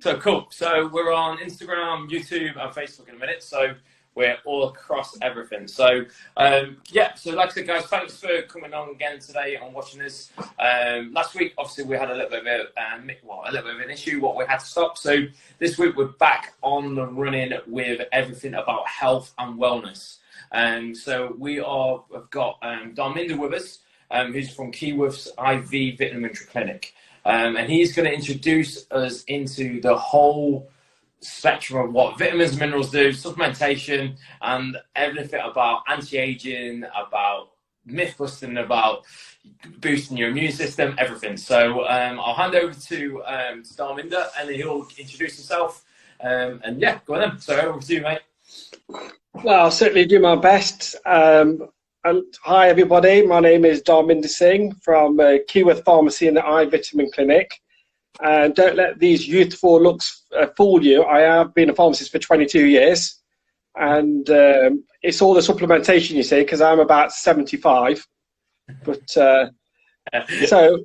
So cool. So we're on Instagram, YouTube, and Facebook in a minute. So we're all across everything. So yeah. So like I said, guys, thanks for coming on again today and watching this. Last week, obviously, we had a little bit of an issue. What we had to stop. So this week we're back on the running with everything about health and wellness. So we've got Darminder with us, who's from Keyworth's IV Vitaminary Clinic. And he's going to introduce us into the whole spectrum of what vitamins and minerals do, supplementation, and everything about anti-aging, about myth-busting, about boosting your immune system, everything. So I'll hand over to Darminder, and he'll introduce himself. And yeah, go on then. So over to you, mate. Well, I'll certainly do my best. Hi, everybody. My name is Darminder Singh from Keyworth Pharmacy in the Eye Vitamin Clinic. And don't let these youthful looks fool you. I have been a pharmacist for 22 years. And it's all the supplementation, you see, because I'm about 75. But so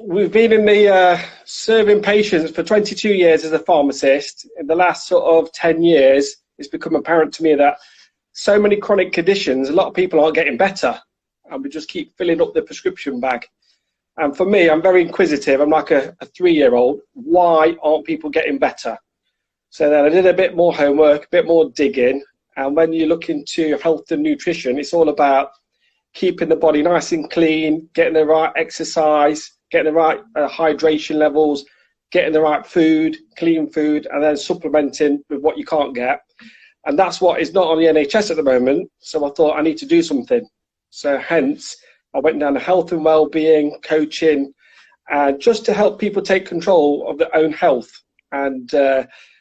we've been in the serving patients for 22 years as a pharmacist. In the last sort of 10 years, it's become apparent to me that so many chronic conditions, a lot of people aren't getting better, and we just keep filling up the prescription bag. And for me, I'm very inquisitive. I'm like a 3-year-old. Why aren't people getting better? So then I did a bit more homework, a bit more digging. And when you look into health and nutrition, it's all about keeping the body nice and clean, getting the right exercise, getting the right hydration levels, getting the right food, clean food, and then supplementing with what you can't get. And that's what is not on the NHS at the moment. So I thought I need to do something. So hence, I went down to health and well-being, coaching, just to help people take control of their own health. And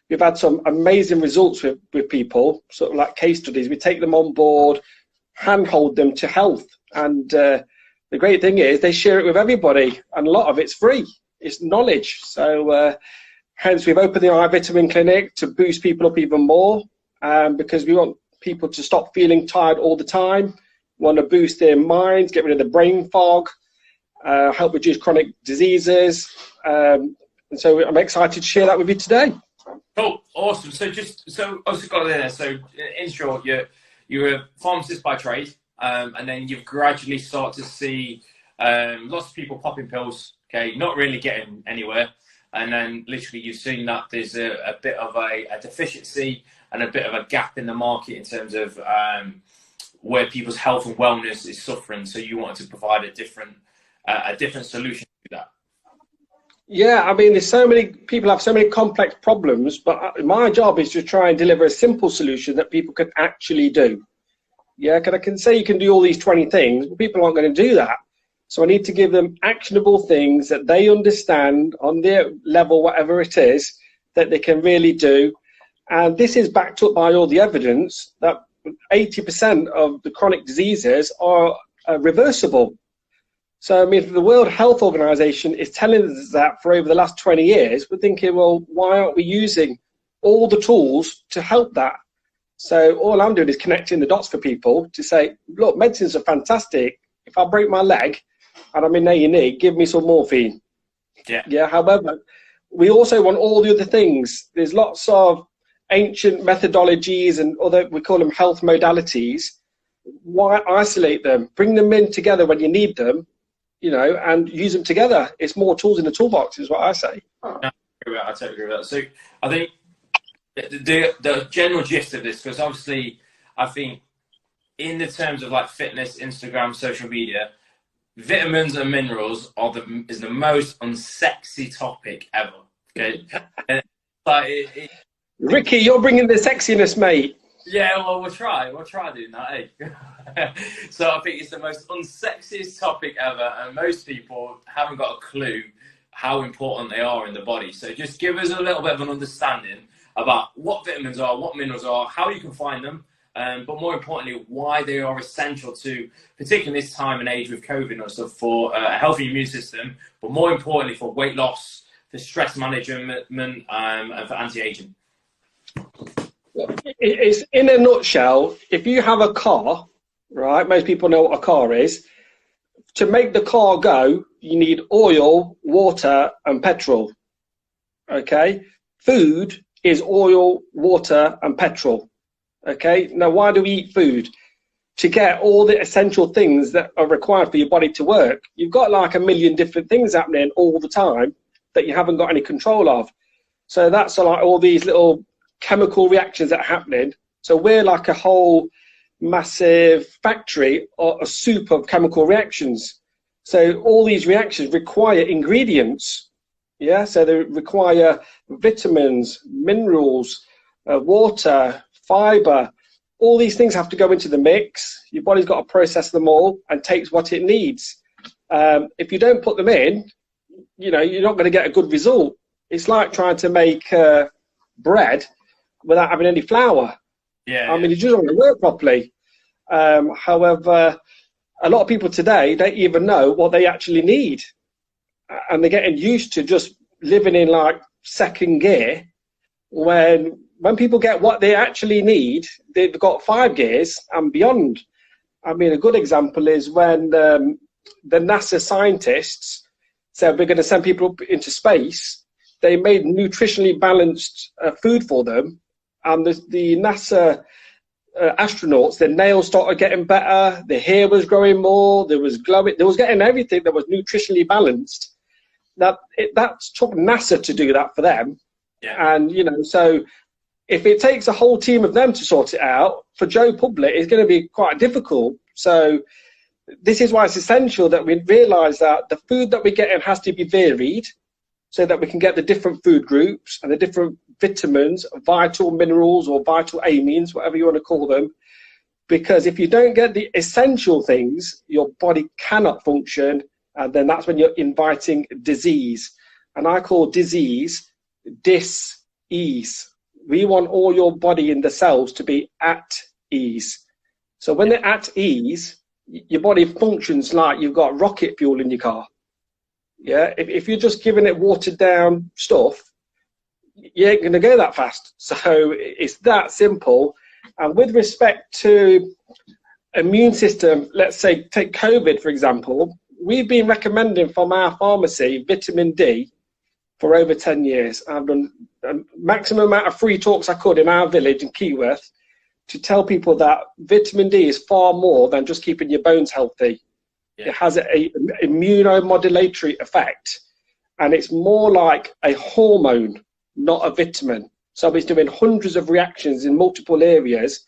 we've had some amazing results with people, sort of like case studies. We take them on board, handhold them to health. And the great thing is they share it with everybody. And a lot of it's free. It's knowledge. So hence, we've opened the Eye Vitamin Clinic to boost people up even more. Because we want people to stop feeling tired all the time, want to boost their minds, get rid of the brain fog, help reduce chronic diseases. And so I'm excited to share that with you today. Cool, awesome. So also got it there. So in short, you're a pharmacist by trade, and then you've gradually started to see lots of people popping pills, okay, not really getting anywhere. And then literally you've seen that there's a bit of a deficiency and a bit of a gap in the market in terms of where people's health and wellness is suffering. So you wanted to provide a different solution to that. Yeah, I mean, there's so many people have so many complex problems, but my job is to try and deliver a simple solution that people can actually do. Yeah, because I can say you can do all these 20 things, but people aren't going to do that. So I need to give them actionable things that they understand on their level, whatever it is, that they can really do. And this is backed up by all the evidence that 80% of the chronic diseases are reversible. So, I mean, if the World Health Organization is telling us that for over the last 20 years, we're thinking, well, why aren't we using all the tools to help that? So all I'm doing is connecting the dots for people to say, look, medicines are fantastic. If I break my leg and I'm in A&E, give me some morphine. Yeah. However, we also want all the other things. There's lots of ancient methodologies and other, we call them health modalities. Why isolate them? Bring them in together when you need them, you know, and use them together. It's more tools in the toolbox is what I say. I totally agree with that. So I think the general gist of this, because obviously I think in the terms of like fitness, Instagram, social media, vitamins and minerals is the most unsexy topic ever. Okay, Ricky, you're bringing the sexiness, mate. Yeah, well, we'll try doing that, eh? So I think it's the most unsexiest topic ever, and most people haven't got a clue how important they are in the body. So just give us a little bit of an understanding about what vitamins are, what minerals are, how you can find them, but more importantly, why they are essential to, particularly this time and age with COVID and stuff, for a healthy immune system, but more importantly for weight loss, for stress management, and for anti-aging. It's in a nutshell, if you have a car, right, most people know what a car is. To make the car go, you need oil, water, and petrol. Okay? Food is oil, water, and petrol. Okay, now why do we eat food? To get all the essential things that are required for your body to work. You've got like a million different things happening all the time that you haven't got any control of. So that's like all these little chemical reactions that are happening. So we're like a whole massive factory or a soup of chemical reactions. So all these reactions require ingredients. Yeah, so they require vitamins, minerals, water, fiber. All these things have to go into the mix. Your body's got to process them all and takes what it needs. If you don't put them in, you know, you're not going to get a good result. It's like trying to make bread without having any flour. Yeah. I mean, it just doesn't work properly. However, a lot of people today don't even know what they actually need. And they're getting used to just living in like second gear when people get what they actually need, they've got 5 gears and beyond. I mean, a good example is when the NASA scientists said we're going to send people up into space. They made nutritionally balanced food for them, and the NASA astronauts, their nails started getting better, their hair was growing more, there was glowing, they was getting everything that was nutritionally balanced. That took NASA to do that for them. Yeah. And you know, so if it takes a whole team of them to sort it out, for Joe Public, it's going to be quite difficult. So this is why it's essential that we realise that the food that we're getting has to be varied, so that we can get the different food groups and the different vitamins, vital minerals or vital amines, whatever you want to call them. Because if you don't get the essential things, your body cannot function, and then that's when you're inviting disease. And I call disease dis-ease. We want all your body in the cells to be at ease. So when they're at ease, your body functions like you've got rocket fuel in your car. Yeah, if you're just giving it watered down stuff, you ain't going to go that fast. So it's that simple. And with respect to immune system, let's say take COVID, for example, we've been recommending from our pharmacy vitamin D for over 10 years. I've done a maximum amount of free talks I could in our village in Keyworth to tell people that vitamin D is far more than just keeping your bones healthy. Yeah. It has an immunomodulatory effect, and it's more like a hormone, not a vitamin. So it's doing hundreds of reactions in multiple areas.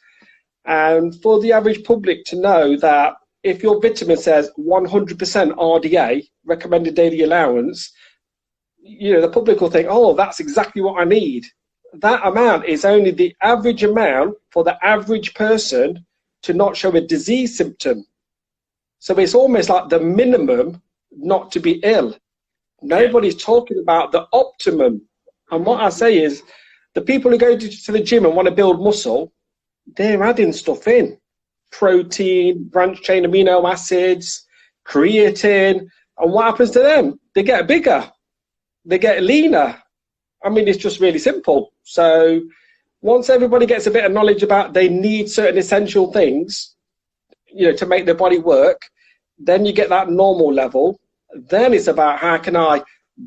And for the average public to know that if your vitamin says 100% RDA, recommended daily allowance, you know, the public will think, oh, that's exactly what I need. That amount is only the average amount for the average person to not show a disease symptom. So it's almost like the minimum not to be ill. Nobody's talking about the optimum. And what I say is, the people who go to the gym and want to build muscle, they're adding stuff in. Protein, branched chain amino acids, creatine. And what happens to them? They get bigger. They get leaner. I mean, it's just really simple. So once everybody gets a bit of knowledge about they need certain essential things, you know, to make their body work, then you get that normal level. Then it's about how can I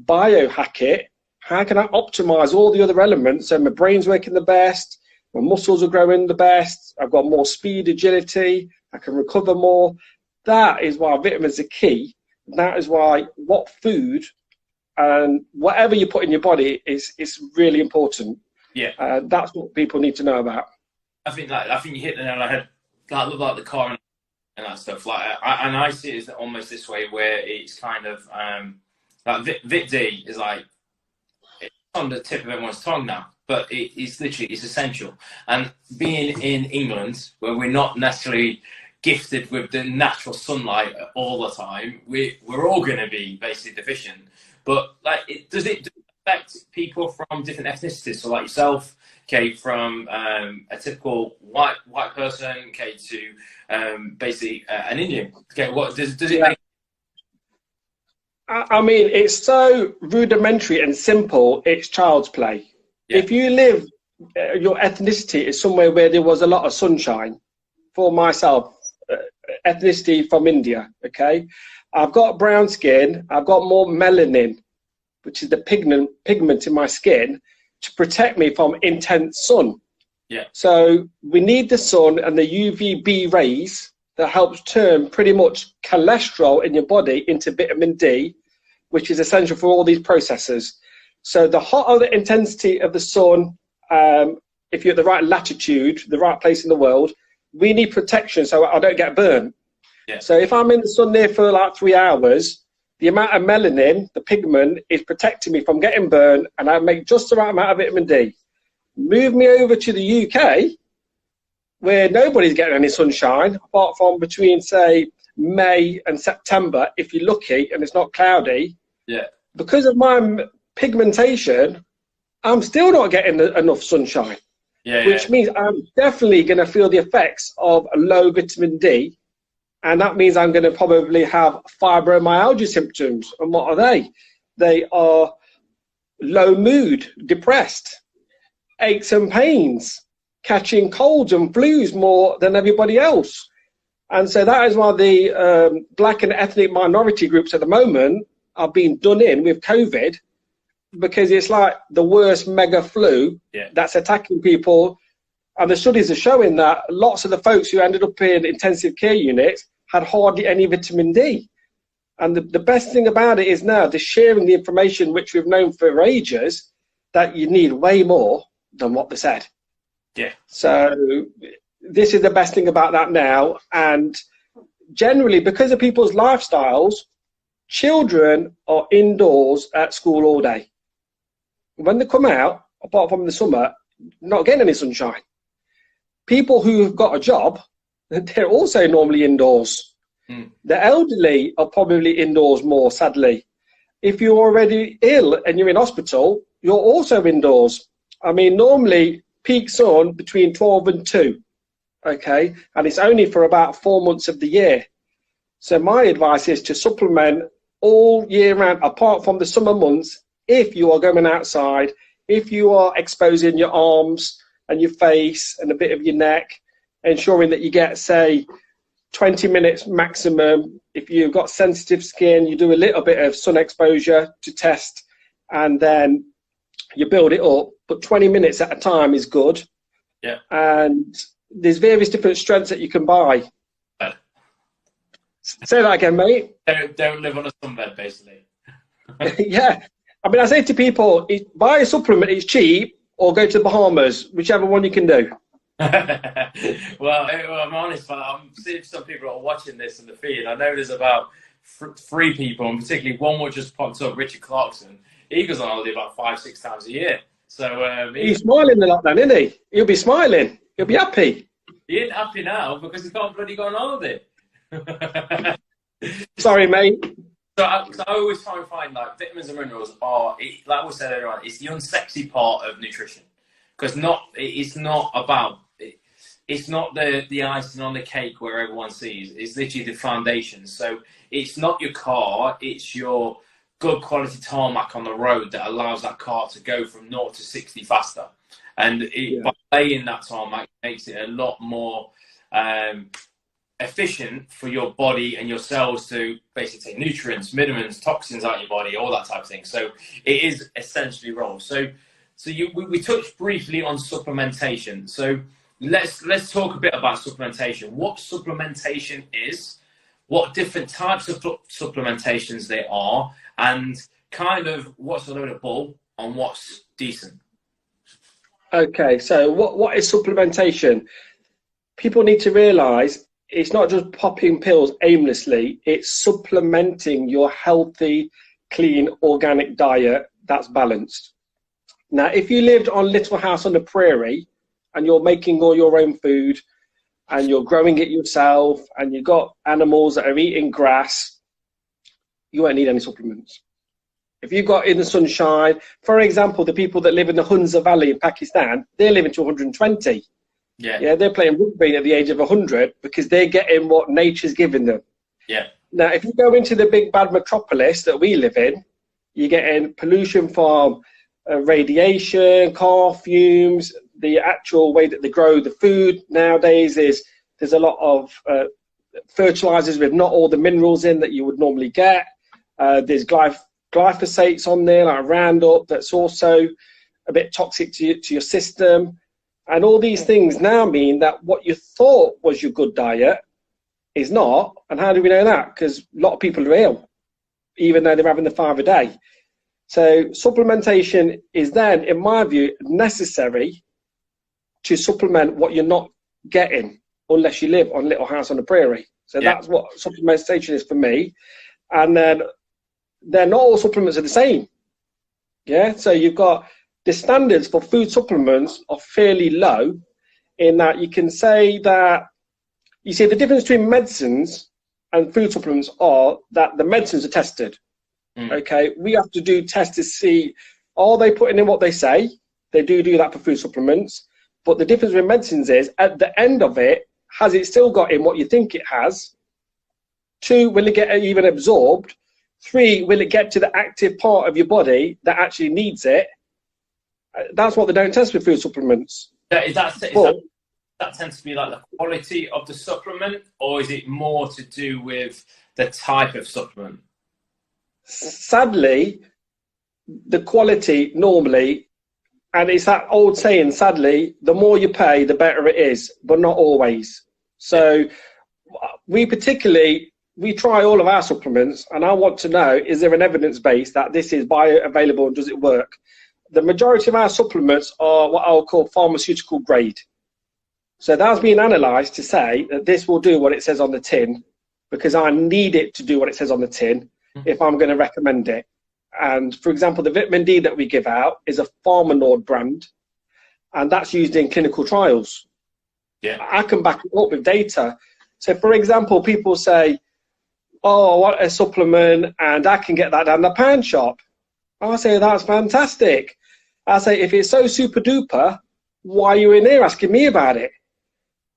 biohack it? How can I optimize all the other elements so my brain's working the best, my muscles are growing the best, I've got more speed, agility, I can recover more. That is why vitamins are key. That is why what food and whatever you put in your body is really important. Yeah, that's what people need to know about. I think you hit the nail on the head. I love like the car and that stuff. Like, I see it as almost this way, where it's kind of like Vit D is like it's on the tip of everyone's tongue now, but it's literally essential. And being in England, where we're not necessarily gifted with the natural sunlight all the time, we're all going to be basically deficient. But like, does it affect people from different ethnicities? So like yourself, okay, from a typical white person, okay, to basically an Indian. Okay, what does it make? I mean, it's so rudimentary and simple. It's child's play. Yeah. If you live, your ethnicity is somewhere where there was a lot of sunshine. For myself, ethnicity from India. Okay. I've got brown skin, I've got more melanin, which is the pigment in my skin. to protect me from intense sun. Yeah. So we need the sun and the UVB rays that helps turn pretty much cholesterol in your body into vitamin D, which is essential for all these processes. So the hotter the intensity of the sun, if you're at the right latitude, the right place in the world, we need protection so I don't get burned. Yeah. So if I'm in the sun there for like 3 hours, the amount of melanin, the pigment, is protecting me from getting burned, and I make just the right amount of vitamin D. Move me over to the UK, where nobody's getting any sunshine, apart from between, say, May and September, if you're lucky and it's not cloudy. Yeah. Because of my pigmentation, I'm still not getting enough sunshine, which means I'm definitely going to feel the effects of a low vitamin D. And that means I'm going to probably have fibromyalgia symptoms. And what are they? They are low mood, depressed, aches and pains, catching colds and flus more than everybody else. And so that is why the black and ethnic minority groups at the moment are being done in with COVID, because it's like the worst mega flu that's attacking people. And the studies are showing that lots of the folks who ended up in intensive care units had hardly any vitamin D. And the best thing about it is now they're sharing the information, which we've known for ages, that you need way more than what they said. Yeah. So this is the best thing about that now. And generally, because of people's lifestyles, children are indoors at school all day. When they come out, apart from the summer, not getting any sunshine. People who have got a job, they're also normally indoors. The elderly are probably indoors more, sadly. If you're already ill and you're in hospital, you're also indoors. I mean, normally peak sun between 12 and 2, okay? And it's only for about 4 months of the year. So my advice is to supplement all year round, apart from the summer months, if you are going outside, if you are exposing your arms and your face and a bit of your neck, ensuring that you get, say, 20 minutes maximum. If you've got sensitive skin, you do a little bit of sun exposure to test, and then you build it up. But 20 minutes at a time is good. Yeah. And there's various different strengths that you can buy. Say that again, mate. Don't live on a sunbed, basically. Yeah. I mean, I say to people, buy a supplement, it's cheap, or go to the Bahamas, whichever one you can do. Well, I'm honest, but I'm seeing some people are watching this in the feed. I know there's about 3 people, and particularly one what just popped up, Richard Clarkson. He goes on holiday about 5-6 times a year. So he's smiling a lot then, isn't he? He'll be smiling. He'll be happy. He ain't happy now because he can't bloody go on holiday. Sorry, mate. So I always try and find like vitamins and minerals are, like we said earlier on, it's the unsexy part of nutrition, because it's not about. It's not the icing on the cake where everyone sees. It's literally the foundation. So it's not your car. It's your good quality tarmac on the road that allows that car to go from 0 to 60 faster. And by laying that tarmac, it makes it a lot more efficient for your body and your cells to basically take nutrients, minerals, toxins out of your body, all that type of thing. So it is essentially raw. So we touched briefly on supplementation. So let's talk a bit about supplementation. What supplementation is, what different types of supplementations there are, and kind of what's a load of bull and what's decent. Okay, so what is supplementation? People need to realise it's not just popping pills aimlessly, it's supplementing your healthy, clean, organic diet that's balanced. Now, if you lived on Little House on the Prairie, and you're making all your own food and you're growing it yourself and you've got animals that are eating grass, you won't need any supplements. If you've got in the sunshine, for example, the people that live in the Hunza Valley in Pakistan, they're living to 120. Yeah, they're playing rugby at the age of 100 because they're getting what nature's giving them. Yeah. Now, if you go into the big bad metropolis that we live in, you're getting pollution from radiation, car fumes. The actual way that they grow the food nowadays is there's a lot of fertilizers with not all the minerals in that you would normally get. There's glyphosates on there, like Roundup, that's also a bit toxic to your system. And all these things now mean that what you thought was your good diet is not. And how do we know that? Because a lot of people are ill, even though they're having the 5 a day. So supplementation is then, in my view, necessary to supplement what you're not getting unless you live on Little House on the Prairie. So that's what supplementation is for me. And then they're not all supplements are the same. Yeah, so you've got the standards for food supplements are fairly low in that you can say that, you see the difference between medicines and food supplements are that the medicines are tested. Okay, we have to do tests to see, are they putting in what they say? They do that for food supplements. But the difference with medicines is, at the end of it, has it still got in what you think it has? 2, will it get even absorbed? 3, will it get to the active part of your body that actually needs it? That's what they don't test with food supplements. That tends to be like the quality of the supplement, or is it more to do with the type of supplement? Sadly, the quality normally, and it's that old saying, sadly, the more you pay, the better it is, but not always. So we try all of our supplements, and I want to know, is there an evidence base that this is bioavailable and does it work? The majority of our supplements are what I'll call pharmaceutical grade. So that's been analysed to say that this will do what it says on the tin, because I need it to do what it says on the tin if I'm going to recommend it. And for example, the vitamin D that we give out is a Pharmanord brand, and that's used in clinical trials. Yeah, I can back it up with data. So for example, people say, oh, I want a supplement and I can get that down the pound shop. I say, that's fantastic. I say, if it's so super duper, why are you in here asking me about it?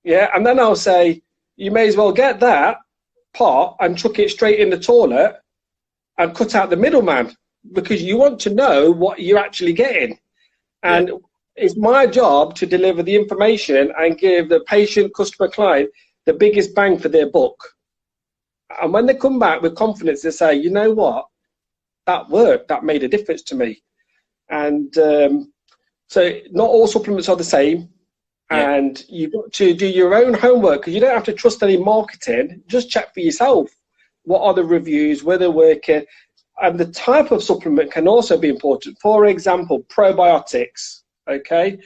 Yeah, and then I'll say, you may as well get that pot and chuck it straight in the toilet and cut out the middleman, because you want to know what you're actually getting. And it's my job to deliver the information and give the patient, customer, client the biggest bang for their buck. And when they come back with confidence, they say, you know what, that worked, that made a difference to me. And so not all supplements are the same. And you've got to do your own homework, because you don't have to trust any marketing. Just check for yourself. What are the reviews, where they're working? And the type of supplement can also be important. For example, probiotics, okay?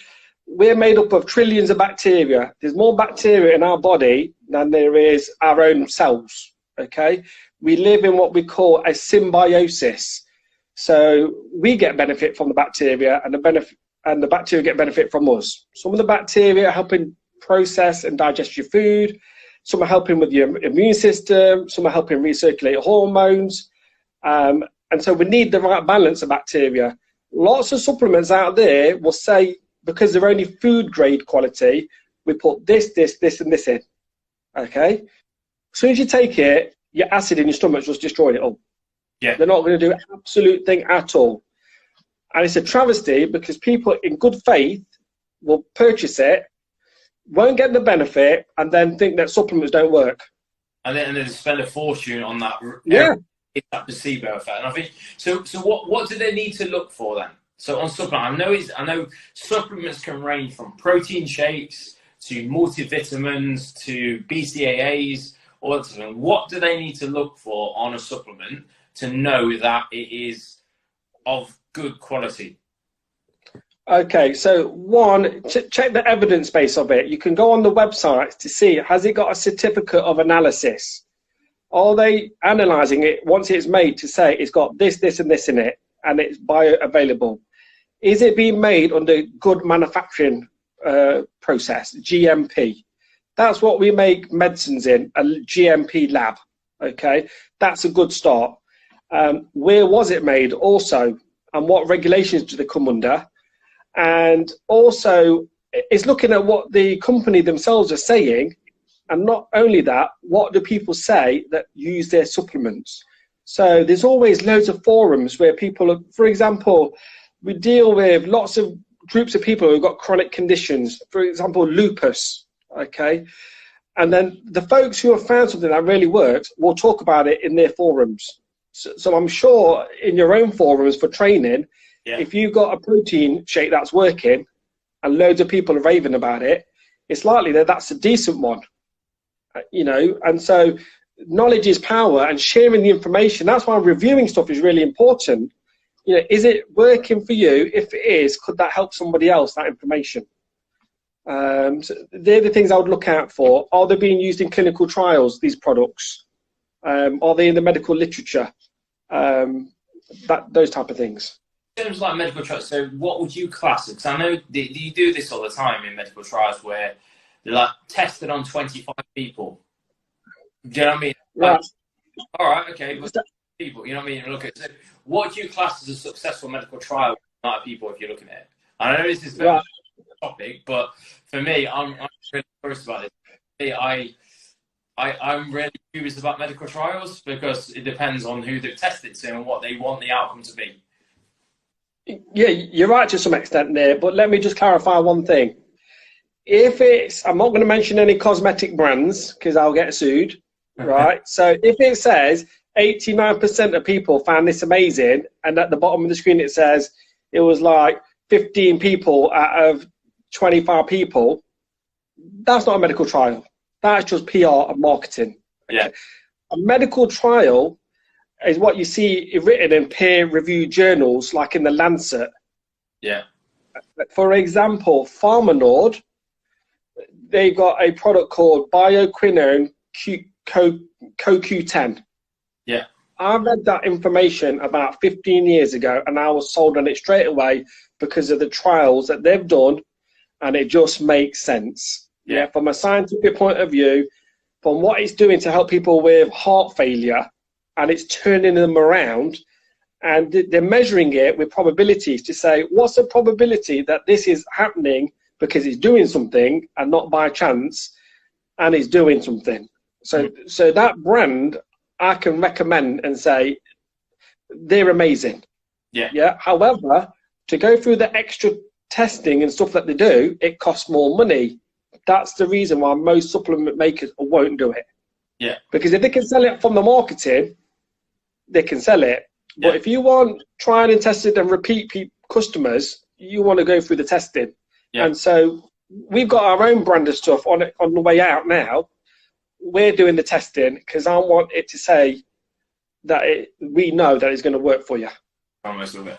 We're made up of trillions of bacteria. There's more bacteria in our body than there is our own cells, okay? We live in what we call a symbiosis. So we get benefit from the bacteria, and the bacteria get benefit from us. Some of the bacteria are helping process and digest your food. Some are helping with your immune system. Some are helping recirculate hormones. And so we need the right balance of bacteria. Lots of supplements out there will say, because they're only food grade quality, we put this, this, this, and this in. Okay? As soon as you take it, your acid in your stomach just destroyed it all. Yeah. They're not going to do an absolute thing at all. And it's a travesty, because people in good faith will purchase it, won't get the benefit, and then think that supplements don't work. And then spend a fortune on that. It's that placebo effect. And I think so. What do they need to look for then? So on supplements, I know supplements can range from protein shakes to multivitamins to BCAAs. Or what do they need to look for on a supplement to know that it is of good quality? Okay, so one, check the evidence base of it. You can go on the website to see, has it got a certificate of analysis? Are they analysing it once it's made to say it's got this, this, and this in it, and it's bioavailable? Is it being made under good manufacturing process, GMP? That's what we make medicines in, a GMP lab, okay? That's a good start. Where was it made also, and what regulations do they come under? And also, it's looking at what the company themselves are saying, and not only that, what do people say that use their supplements? So there's always loads of forums where people are, for example, we deal with lots of groups of people who've got chronic conditions, for example, lupus, okay? And then the folks who have found something that really works will talk about it in their forums. So I'm sure in your own forums for training, Yeah. If you've got a protein shake that's working and loads of people are raving about it, it's likely that that's a decent one, you know. And so knowledge is power, and sharing the information. That's why reviewing stuff is really important. You know, is it working for you? If it is, could that help somebody else, that information? So they're the things I would look out for. Are they being used in clinical trials, these products? Are they in the medical literature? Those type of things. In terms of like medical trials, so what would you class it? Because I know you do this all the time in medical trials where they're like tested on 25 people. Do you know what I mean? Right. Like, all right, okay, but people, you know what I mean? Look at, so what do you class as a successful medical trial with the amount of people if you're looking at it? I know this is very topic, but for me, I'm really curious about this. I'm really curious about medical trials because it depends on who they've tested to and what they want the outcome to be. Yeah, you're right to some extent there, but let me just clarify one thing. If it's, I'm not going to mention any cosmetic brands because I'll get sued, right? So if it says 89% of people found this amazing, and at the bottom of the screen it says it was like 15 people out of 25 people, that's not a medical trial. That's just PR and marketing. Yeah. A medical trial is what you see written in peer-reviewed journals, like in the Lancet. Yeah. For example, Pharmanord, they've got a product called bioquinone CoQ10. Yeah. I read that information about 15 years ago, and I was sold on it straight away because of the trials that they've done, and it just makes sense. Yeah. From a scientific point of view, from what it's doing to help people with heart failure, and it's turning them around, and they're measuring it with probabilities to say, what's the probability that this is happening because it's doing something and not by chance, and it's doing something. So that brand, I can recommend and say, they're amazing. Yeah. Yeah. However, to go through the extra testing and stuff that they do, it costs more money. That's the reason why most supplement makers won't do it. Yeah. Because if they can sell it from the marketing, they can sell it. But if you want tried and tested and repeat customers, you want to go through the testing. Yeah. And so we've got our own brand of stuff on the way out now. We're doing the testing because I want it to say that we know that it's going to work for you. Almost of it.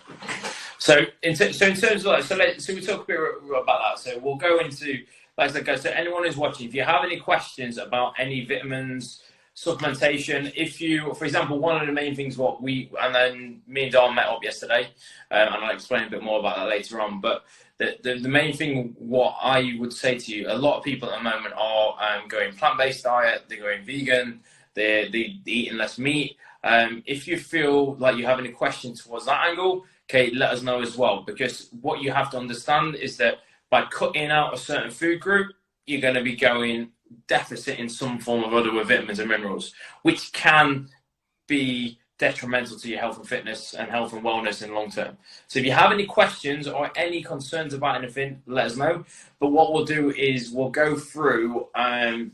So in terms of like, so we talk a bit about that. So we'll go into, like I said, guys, so anyone who's watching, if you have any questions about any vitamins, supplementation, if you, for example, one of the main things and then me and Dom met up yesterday, and I'll explain a bit more about that later on, but the main thing, what I would say to you, a lot of people at the moment are going plant-based diet, they're going vegan, they're eating less meat. If you feel like you have any questions towards that angle, okay, let us know as well, because what you have to understand is that by cutting out a certain food group, you're going to be going deficit in some form of other with vitamins and minerals, which can be detrimental to your health and fitness and health and wellness in long term. So if you have any questions or any concerns about anything, let us know. But what we'll do is we'll go through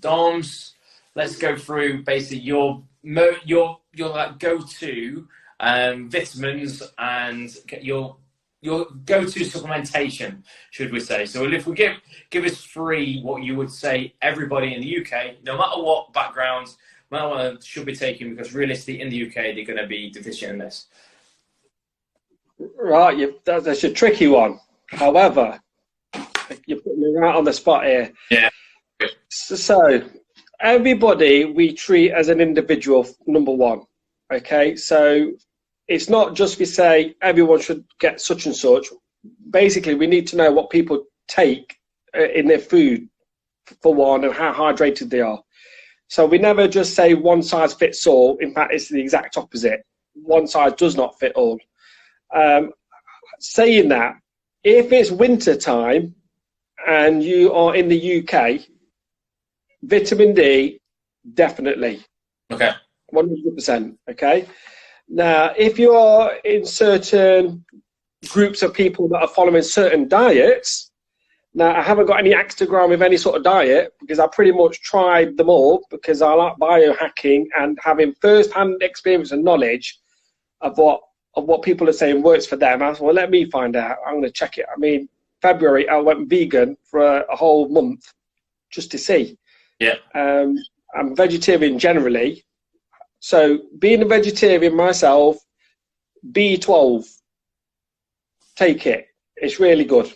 Dom's. Let's go through basically your like go-to vitamins and your go-to supplementation, should we say. So if we give us three, what you would say everybody in the UK, no matter what background, no matter what should be taking, because realistically in the UK, they're going to be deficient in this. Right, that's a tricky one. However, you're putting me right on the spot here. Yeah. So everybody we treat as an individual, number one. Okay, so it's not just we say everyone should get such and such. Basically, we need to know what people take in their food, for one, and how hydrated they are. So we never just say one size fits all. In fact, it's the exact opposite. One size does not fit all. Saying that, if it's winter time and you are in the UK, vitamin D, definitely. Okay. 100%. Okay. Now, if you are in certain groups of people that are following certain diets, now I haven't got any Instagram with any sort of diet because I pretty much tried them all because I like biohacking and having first-hand experience and knowledge of what of what people are saying works for them. I said, well, let me find out. I'm going to check it. I mean, February, I went vegan for a whole month just to see. Yeah. I'm vegetarian generally. So being a vegetarian myself, B12, take it. It's really good,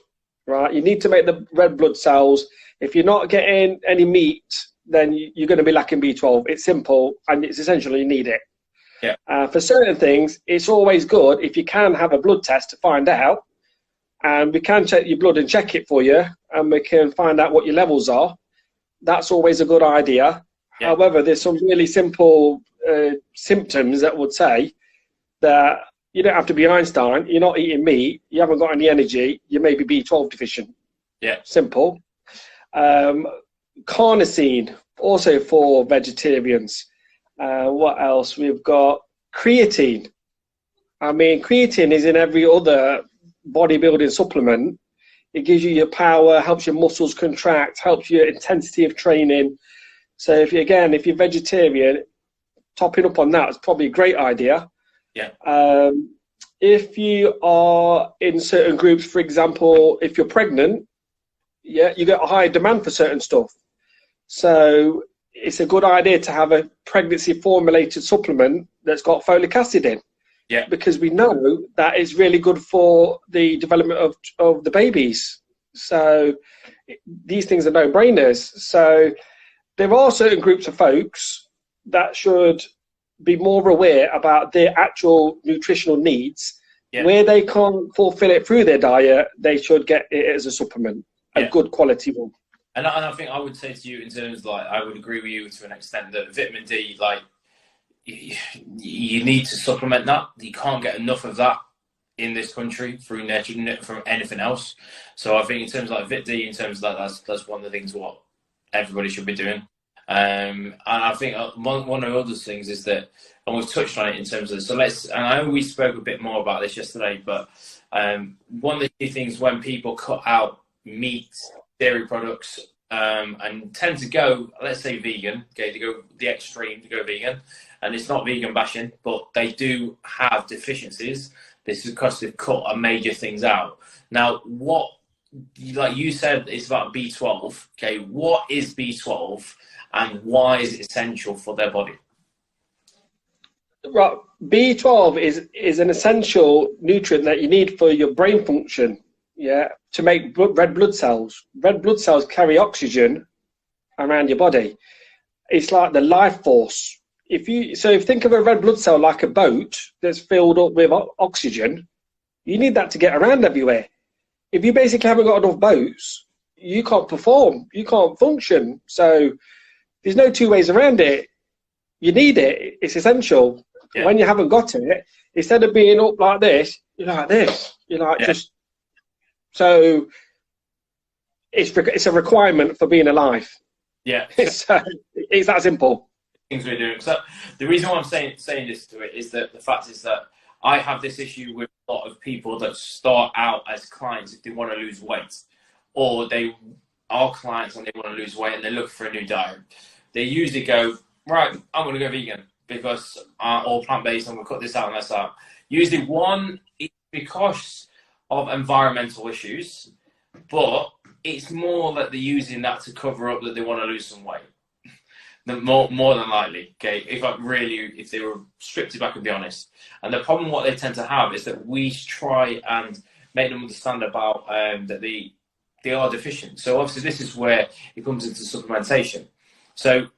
right? You need to make the red blood cells. If you're not getting any meat, then you're going to be lacking B12. It's simple, and it's essential. You need it. Yeah. For certain things, it's always good if you can have a blood test to find out, and we can check your blood and check it for you, and we can find out what your levels are. That's always a good idea. Yeah. However, there's some really simple symptoms that would say that you don't have to be Einstein. You're not eating meat. You haven't got any energy. You may be B12 deficient. Yeah. Simple. Carnosine, also for vegetarians. What else? We've got creatine. I mean, creatine is in every other bodybuilding supplement. It gives you your power, helps your muscles contract, helps your intensity of training. So if you're vegetarian, topping up on that is probably a great idea. Yeah. If you are in certain groups, for example, if you're pregnant, yeah, you get a high demand for certain stuff. So it's a good idea to have a pregnancy formulated supplement that's got folic acid in. Yeah. Because we know that is really good for the development of the babies. So these things are no-brainers. So there are certain groups of folks that should be more aware about their actual nutritional needs. Yeah. Where they can't fulfill it through their diet, they should get it as a supplement, a good quality one. And I think I would say to you in terms of, like, I would agree with you to an extent that vitamin D, like, you need to supplement that. You can't get enough of that in this country through nature, from anything else. So I think in terms of like Vit D, in terms of that, that's one of the things what everybody should be doing. And I think one of the other things is that, and we've touched on it in terms of, and I know we spoke a bit more about this yesterday, but one of the key things when people cut out meat, dairy products, and tend to go, let's say vegan, okay, to go the extreme, to go vegan, and it's not vegan bashing, but they do have deficiencies. This is because they've cut major things out. Now, what, like you said, it's about B12, okay, what is B12 and why is it essential for their body? Right, B12 is an essential nutrient that you need for your brain function, yeah, to make red blood cells. Red blood cells carry oxygen around your body. It's like the life force. If you think of a red blood cell like a boat that's filled up with oxygen, you need that to get around everywhere. If you basically haven't got enough boats, you can't perform, you can't function. So there's no two ways around it. You need it. It's essential. Yeah. When you haven't got it, instead of being up like this, you're like this. You're like just. So it's a requirement for being alive. Yeah. It's that simple. Things we're doing. So the reason why I'm saying this to it is that the fact is that I have this issue with a lot of people that start out as clients if they want to lose weight, or they are clients and they want to lose weight and they're looking for a new diet. They usually go, right, I'm going to go vegan because or plant-based, and we'll cut this out and that's out. Usually one is because of environmental issues, but it's more that they're using that to cover up that they want to lose some weight. More than likely, okay. If they were stripped it back and be honest, and the problem what they tend to have is that we try and make them understand about that they are deficient. So obviously this is where it comes into supplementation. So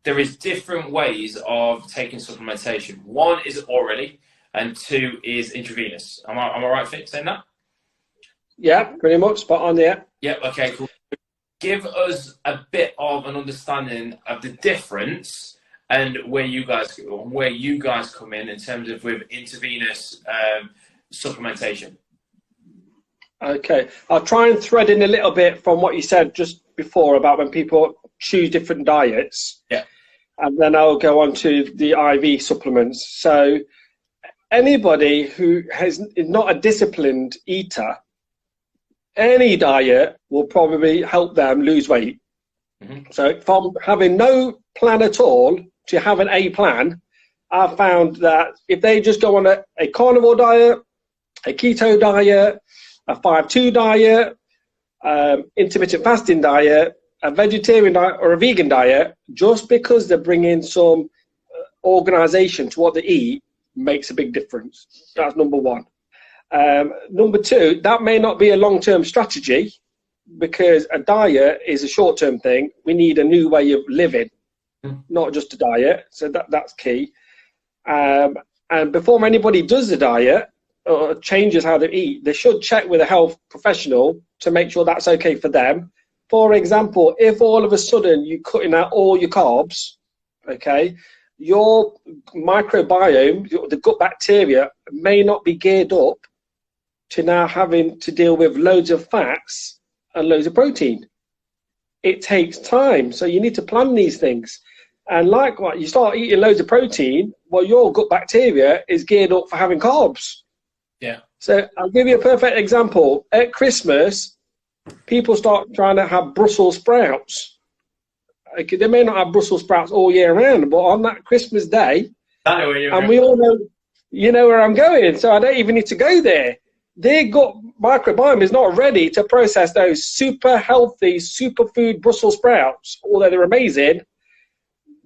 there is different ways of taking supplementation. One is orally, and two is intravenous. Am I right for saying that? Yeah, pretty much spot on there. Yeah. Okay. Cool. Give us a bit of an understanding of the difference and where you guys come in terms of with intravenous supplementation. Okay, I'll try and thread in a little bit from what you said just before about when people choose different diets. Yeah. And then I'll go on to the IV supplements. So anybody who is not a disciplined eater, any diet will probably help them lose weight. Mm-hmm. So from having no plan at all to having a plan, I found that if they just go on a carnivore diet, a keto diet, a 5-2 diet, intermittent fasting diet, a vegetarian diet, or a vegan diet, just because they're bringing some organization to what they eat makes a big difference. That's number one. Number two, that may not be a long-term strategy, because a diet is a short-term thing. We need a new way of living, not just a diet. So that's key. And before anybody does the diet or changes how they eat, they should check with a health professional to make sure that's okay for them. For example, if all of a sudden you're cutting out all your carbs, okay, your microbiome, the gut bacteria, may not be geared up to now having to deal with loads of fats and loads of protein. It takes time, so you need to plan these things. And likewise, you start eating loads of protein, well, your gut bacteria is geared up for having carbs. Yeah. So I'll give you a perfect example. At Christmas, people start trying to have Brussels sprouts. Okay, they may not have Brussels sprouts all year round, but on that Christmas day, and we all know, you know where I'm going, so I don't even need to go there. Their gut microbiome is not ready to process those super healthy, superfood Brussels sprouts, although they're amazing.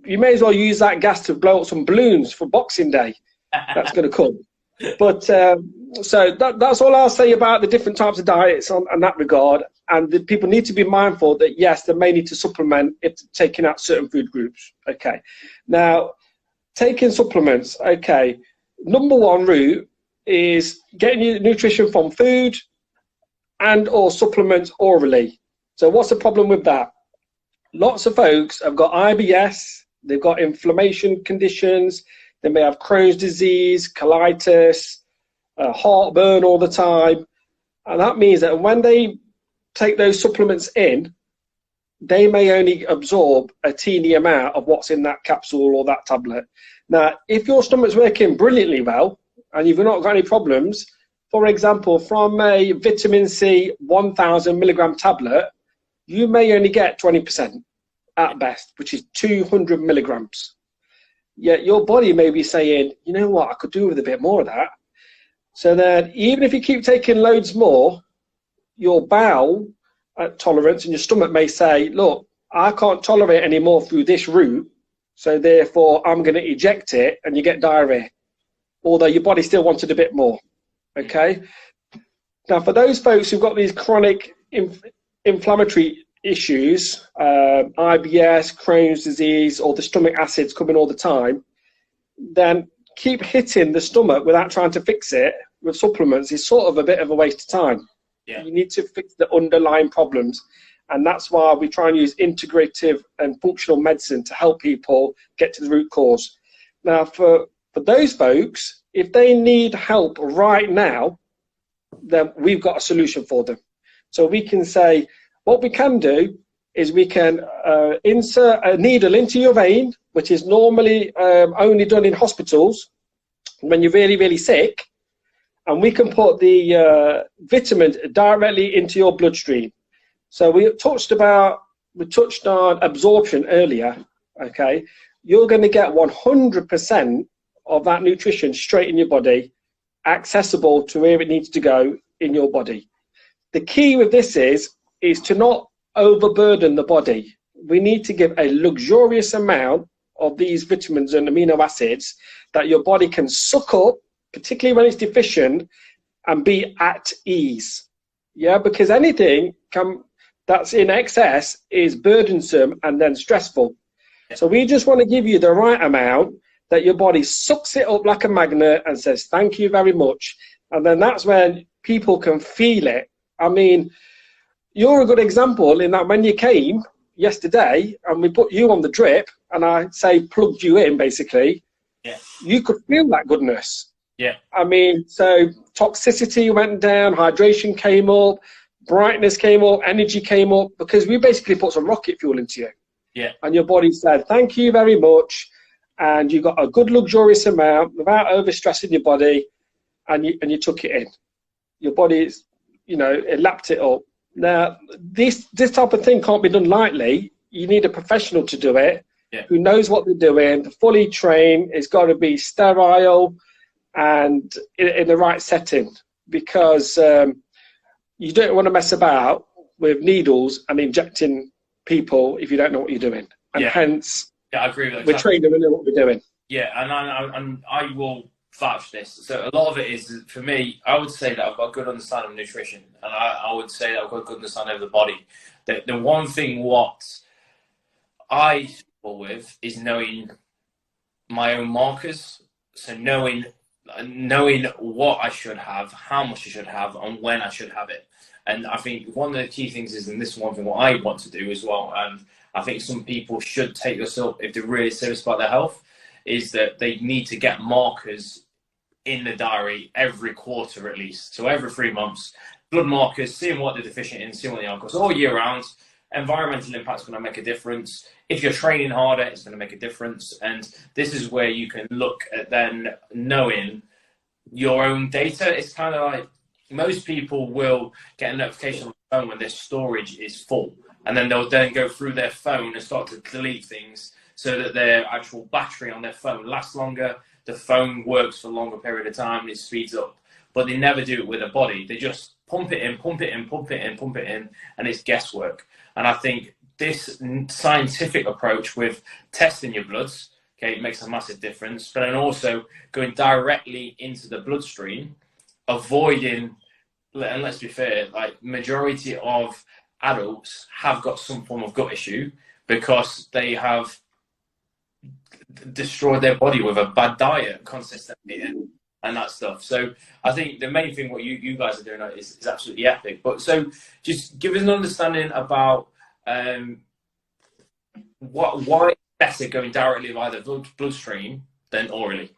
You may as well use that gas to blow up some balloons for Boxing Day. That's going to come. But so that's all I'll say about the different types of diets on that regard. And the people need to be mindful that, yes, they may need to supplement if taking out certain food groups. Okay. Now, taking supplements. Okay. Number one route is getting your nutrition from food and or supplements orally. So what's the problem with that? Lots of folks have got IBS. They've got inflammation conditions. They may have Crohn's disease, colitis, heartburn all the time. And that means that when they take those supplements in, they may only absorb a teeny amount of what's in that capsule or that tablet. Now, if your stomach's working brilliantly well and you've not got any problems, for example, from a vitamin C 1,000 milligram tablet, you may only get 20% at best, which is 200 milligrams. Yet your body may be saying, you know what, I could do with a bit more of that. So then even if you keep taking loads more, your bowel tolerance and your stomach may say, look, I can't tolerate any more through this route, so therefore I'm going to eject it, and you get diarrhea, although your body still wanted a bit more. Okay. Now, for those folks who've got these chronic inflammatory issues, IBS, Crohn's disease, or the stomach acids coming all the time, then keep hitting the stomach without trying to fix it with supplements is sort of a bit of a waste of time. Yeah. You need to fix the underlying problems, and that's why we try and use integrative and functional medicine to help people get to the root cause. Now, for those folks, if they need help right now, then we've got a solution for them. So we can say, what we can do is we can insert a needle into your vein, which is normally only done in hospitals when you're really, really sick, and we can put the vitamin directly into your bloodstream. So we touched on absorption earlier. Okay, you're going to get 100% of that nutrition straight in your body, accessible to where it needs to go in your body. The key with this is to not overburden the body. We need to give a luxurious amount of these vitamins and amino acids that your body can suck up, particularly when it's deficient, and be at ease. Yeah, because anything that's in excess is burdensome and then stressful. So we just want to give you the right amount that your body sucks it up like a magnet and says, thank you very much. And then that's when people can feel it. I mean, you're a good example in that when you came yesterday and we put you on the drip and I say plugged you in basically, yeah, you could feel that goodness. Yeah. I mean, so toxicity went down, hydration came up, brightness came up, energy came up, because we basically put some rocket fuel into you. Yeah. And your body said, thank you very much. And you got a good luxurious amount without overstressing your body, and you took it in. Your body, it lapped it up. Now, this type of thing can't be done lightly. You need a professional to do it. Yeah. who knows what they're doing, fully trained. It's got to be sterile and in the right setting, because you don't want to mess about with needles and injecting people if you don't know what you're doing. And hence, I agree with that. we're trained and we know what we're doing. Yeah, and I will vouch for this. So a lot of it is, for me, I would say that I've got a good understanding of nutrition, and I would say that I've got a good understanding of the body. The one thing what I struggle with is knowing my own markers. So knowing what I should have, how much I should have, and when I should have it. And I think one of the key things is, and this is one thing what I want to do as well, and I think some people should take this up if they're really serious about their health, is that they need to get markers in the diary every quarter at least. So every 3 months, blood markers, seeing what they're deficient in, seeing what they are. Because all year round, environmental impact's going to make a difference. If you're training harder, it's going to make a difference. And this is where you can look at then knowing your own data. It's kind of like most people will get a notification on the phone when their storage is full. And then they'll then go through their phone and start to delete things so that their actual battery on their phone lasts longer, the phone works for a longer period of time, and it speeds up. But they never do it with a body. They just pump it in, pump it in, pump it in, pump it in, and it's guesswork. And I think this scientific approach with testing your bloods, okay, it makes a massive difference. But then also going directly into the bloodstream, avoiding, and let's be fair, like majority of adults have got some form of gut issue because they have destroyed their body with a bad diet consistently and that stuff. So I think the main thing what you guys are doing is absolutely epic. But so just give us an understanding about why it's better going directly via the bloodstream than orally.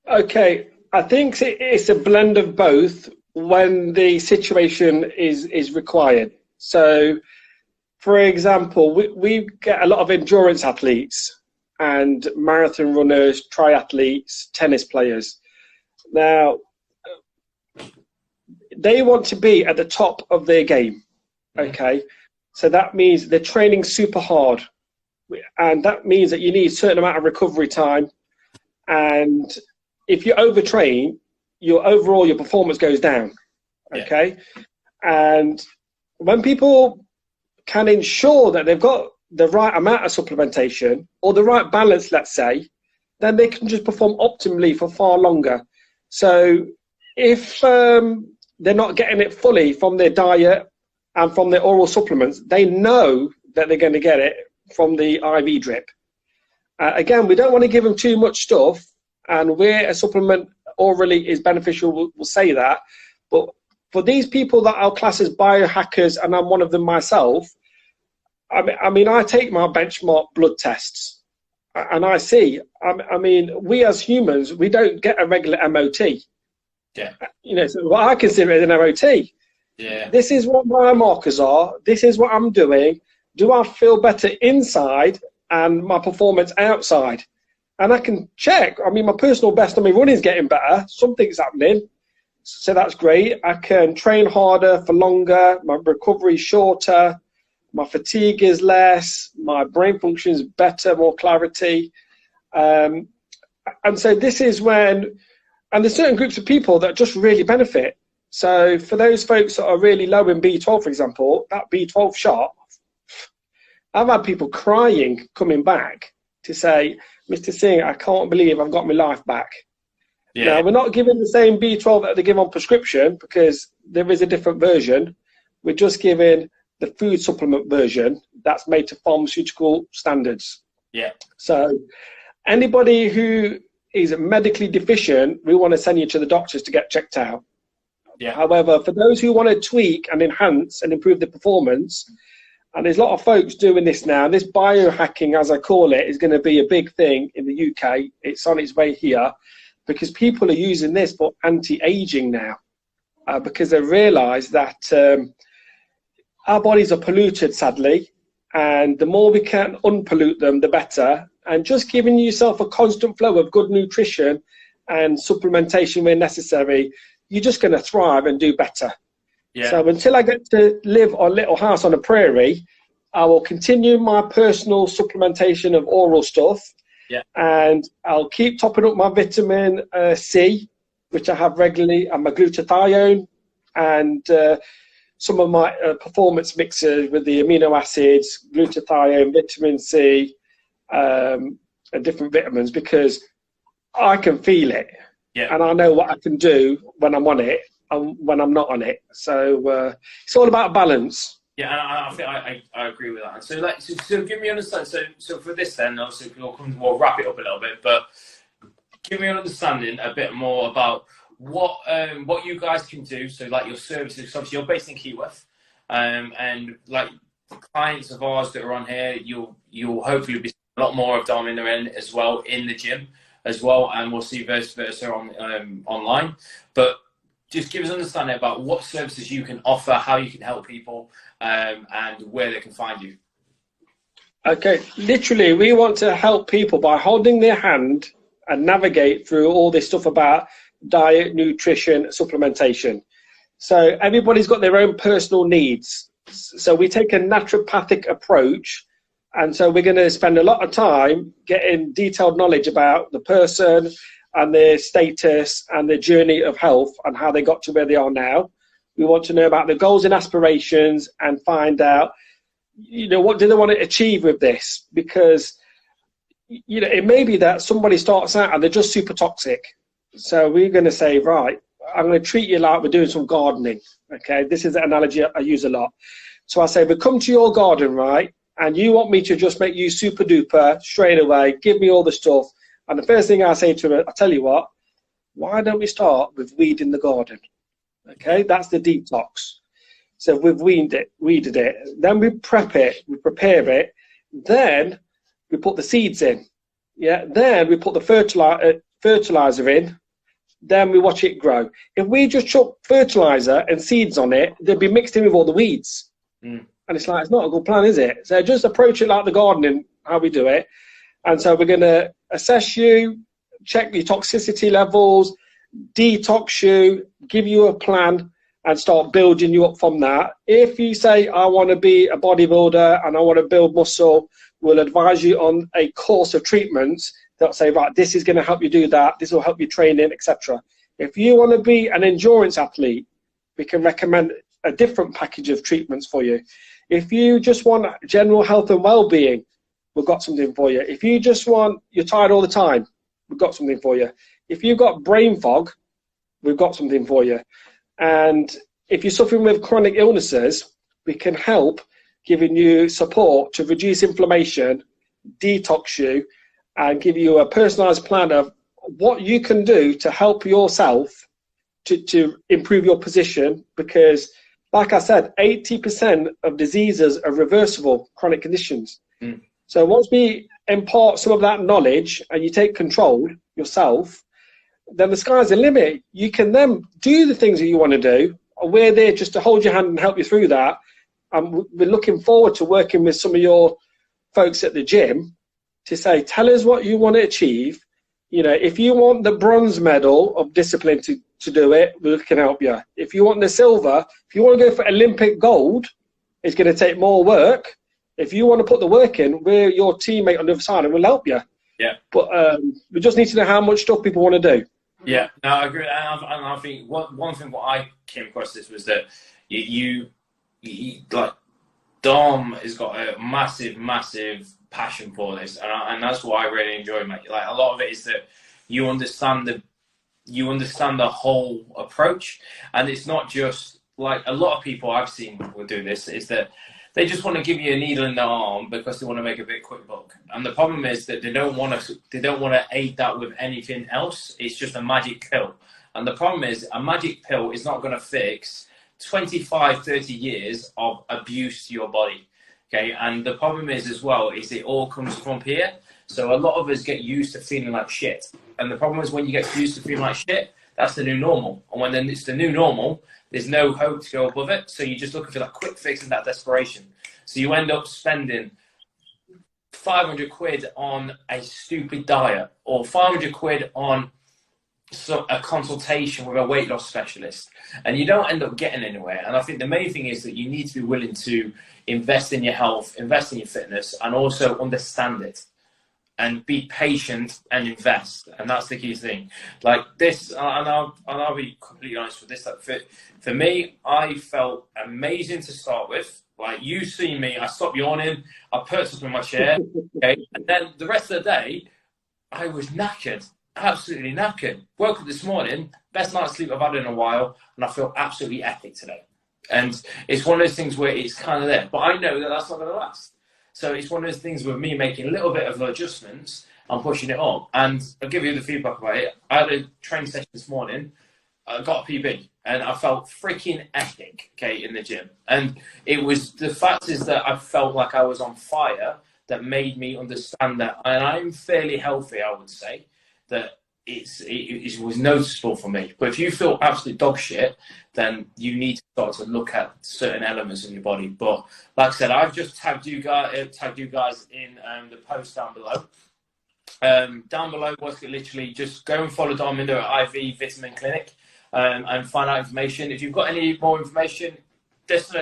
Okay, I think it's a blend of both when the situation is required. So, for example, we get a lot of endurance athletes and marathon runners, triathletes, tennis players. Now, they want to be at the top of their game, okay? So that means they're training super hard. And that means that you need a certain amount of recovery time. And if you overtrain, your performance goes down, okay? And when people can ensure that they've got the right amount of supplementation or the right balance, let's say, then they can just perform optimally for far longer. So if they're not getting it fully from their diet and from their oral supplements, they know that they're going to get it from the IV drip. Again, we don't want to give them too much stuff, and where a supplement orally is beneficial, we'll say that. But for these people that are classed as biohackers, and I'm one of them myself, I mean, I take my benchmark blood tests, and I see, I mean, we as humans, we don't get a regular MOT. Yeah. You know, so what I consider as an MOT. Yeah. This is what my markers are. This is what I'm doing. Do I feel better inside and my performance outside? And I can check. I mean, my personal best on my running is getting better. Something's happening. So that's great. I can train harder for longer. My recovery is shorter. My fatigue is less. My brain function is better, more clarity. And so this is when, and there's certain groups of people that just really benefit. So for those folks that are really low in B12, for example, that B12 shot, I've had people crying coming back to say, Mr. Singh, I can't believe I've got my life back. Yeah. Now, we're not giving the same B12 that they give on prescription because there is a different version. We're just giving the food supplement version that's made to pharmaceutical standards. Yeah. So anybody who is medically deficient, we want to send you to the doctors to get checked out. Yeah. However, for those who want to tweak and enhance and improve the performance, and there's a lot of folks doing this now, and this biohacking, as I call it, is going to be a big thing in the UK. It's on its way here because people are using this for anti-aging now because they realise that our bodies are polluted, sadly, and the more we can unpollute them, the better. And just giving yourself a constant flow of good nutrition and supplementation where necessary, you're just going to thrive and do better. Yeah. So until I get to live on a little house on a prairie, I will continue my personal supplementation of oral stuff. Yeah. And I'll keep topping up my vitamin C, which I have regularly, and my glutathione, and some of my performance mixers with the amino acids, glutathione, vitamin C, and different vitamins, because I can feel it. Yeah. And I know what I can do when I'm on it and when I'm not on it. So it's all about balance. Yeah, and I think I agree with that. So give me an understanding. So for this then, obviously we'll wrap it up a little bit, but give me an understanding a bit more about what you guys can do. So like your services, obviously you're based in Keyworth, and like clients of ours that are on here, you'll hopefully be seeing a lot more of Dom in as well in the gym as well, and we'll see vice versa on online. But just give us an understanding about what services you can offer, how you can help people, and where they can find you. Okay, literally, we want to help people by holding their hand and navigate through all this stuff about diet, nutrition, supplementation. So everybody's got their own personal needs. So we take a naturopathic approach. And so we're going to spend a lot of time getting detailed knowledge about the person and their status and their journey of health and how they got to where they are now. We want to know about their goals and aspirations and find out, what do they want to achieve with this? Because, it may be that somebody starts out and they're just super toxic. So we're going to say, right, I'm going to treat you like we're doing some gardening. Okay, this is an analogy I use a lot. So I say, we come to your garden, right? And you want me to just make you super duper straight away, give me all the stuff. And the first thing I say to her, I tell you what, why don't we start with weeding the garden? Okay, that's the detox. So we've weeded it. Then we prep it, we prepare it. Then we put the seeds in. Yeah. Then we put the fertilizer in. Then we watch it grow. If we just chuck fertilizer and seeds on it, they'd be mixed in with all the weeds. Mm. And it's like, it's not a good plan, is it? So just approach it like the gardening, how we do it. And so we're going to assess you, check your toxicity levels, detox you, give you a plan, and start building you up from that. If you say, I want to be a bodybuilder and I want to build muscle, we'll advise you on a course of treatments that'll say, right, this is going to help you do that. This will help you train in, etc. If you want to be an endurance athlete, we can recommend a different package of treatments for you. If you just want general health and well-being, we've got something for you. If you just want, you're tired all the time, we've got something for you. If you've got brain fog, we've got something for you. And if you're suffering with chronic illnesses, we can help giving you support to reduce inflammation, detox you, and give you a personalized plan of what you can do to help yourself to improve your position. Because, like I said, 80% of diseases are reversible chronic conditions. Mm. So once we impart some of that knowledge and you take control yourself, then the sky's the limit. You can then do the things that you want to do. We're there just to hold your hand and help you through that. And we're looking forward to working with some of your folks at the gym to say, tell us what you want to achieve. If you want the bronze medal of discipline to do it, we can help you. If you want the silver, if you want to go for Olympic gold, it's going to take more work. If you want to put the work in, we're your teammate on the other side and we'll help you. Yeah. But we just need to know how much stuff people want to do. Yeah, no, I agree. And I think one thing what I came across this was that you like Dom has got a massive passion for this, and that's what I really enjoy, mate. Like a lot of it is that you understand the whole approach, and it's not just like a lot of people I've seen will do this. Is that they just want to give you a needle in the arm because they want to make a big quick buck. And the problem is that they don't want to aid that with anything else. It's just a magic pill. And the problem is a magic pill is not going to fix 25, 30 years of abuse to your body. Okay. And the problem is as well, is it all comes from here. So a lot of us get used to feeling like shit. And the problem is when you get used to feeling like shit, that's the new normal. And when then it's the new normal, there's no hope to go above it. So you're just looking for that quick fix and that desperation. So you end up spending 500 quid on a stupid diet or 500 quid on a consultation with a weight loss specialist, and you don't end up getting anywhere. And I think the main thing is that you need to be willing to invest in your health, invest in your fitness, and also understand it and be patient and invest. And that's the key thing. Like this, and I'll be completely honest with this. Like for me, I felt amazing to start with. Like, you see me, I stopped yawning, I perched up in my chair, okay, and then the rest of the day, I was knackered. Absolutely knackered. Woke up this morning, best night's sleep I've had in a while, and I feel absolutely epic today. And it's one of those things where it's kind of there, but I know that that's not going to last. So it's one of those things with me making a little bit of adjustments and pushing it up. And I'll give you the feedback about it. I had a training session this morning. I got a PB, and I felt freaking epic, okay, in the gym. And it was, the fact is that I felt like I was on fire that made me understand that, and I'm fairly healthy, I would say, that it was noticeable for me. But if you feel absolute dog shit, then you need to start to look at certain elements in your body. But like I said, I've just tagged you guys in the post down below. Down below was literally just go and follow Darminder at IV Vitamin Clinic and find out information. If you've got any more information, just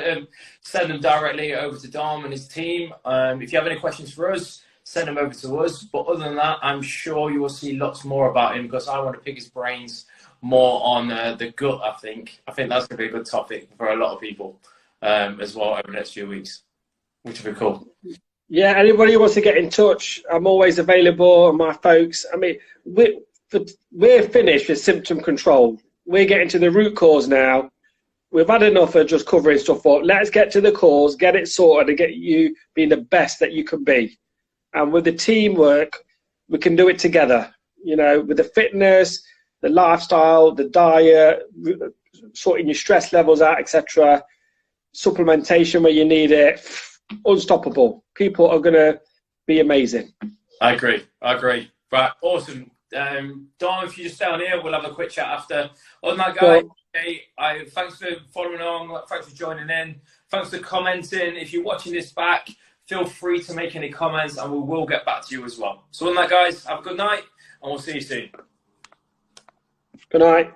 send them directly over to Dom and his team. If you have any questions for us, send them over to us. But other than that, I'm sure you will see lots more about him, because I want to pick his brains more on the gut, I think. I think that's going to be a good topic for a lot of people as well over the next few weeks, which would be cool. Yeah, anybody who wants to get in touch, I'm always available, my folks. I mean, we're finished with symptom control. We're getting to the root cause now. We've had enough of just covering stuff up. Let's get to the cause, get it sorted, and get you being the best that you can be. And with the teamwork, we can do it together. You know, with the fitness, the lifestyle, the diet, sorting your stress levels out, etc. Supplementation where you need it. Unstoppable. People are going to be amazing. I agree. Right, awesome. Dom, if you just stay on here, we'll have a quick chat after. Other than that, guys, okay, thanks for following along. Thanks for joining in. Thanks for commenting. If you're watching this back, feel free to make any comments, and we will get back to you as well. So other than that, guys, have a good night, and we'll see you soon. Good night.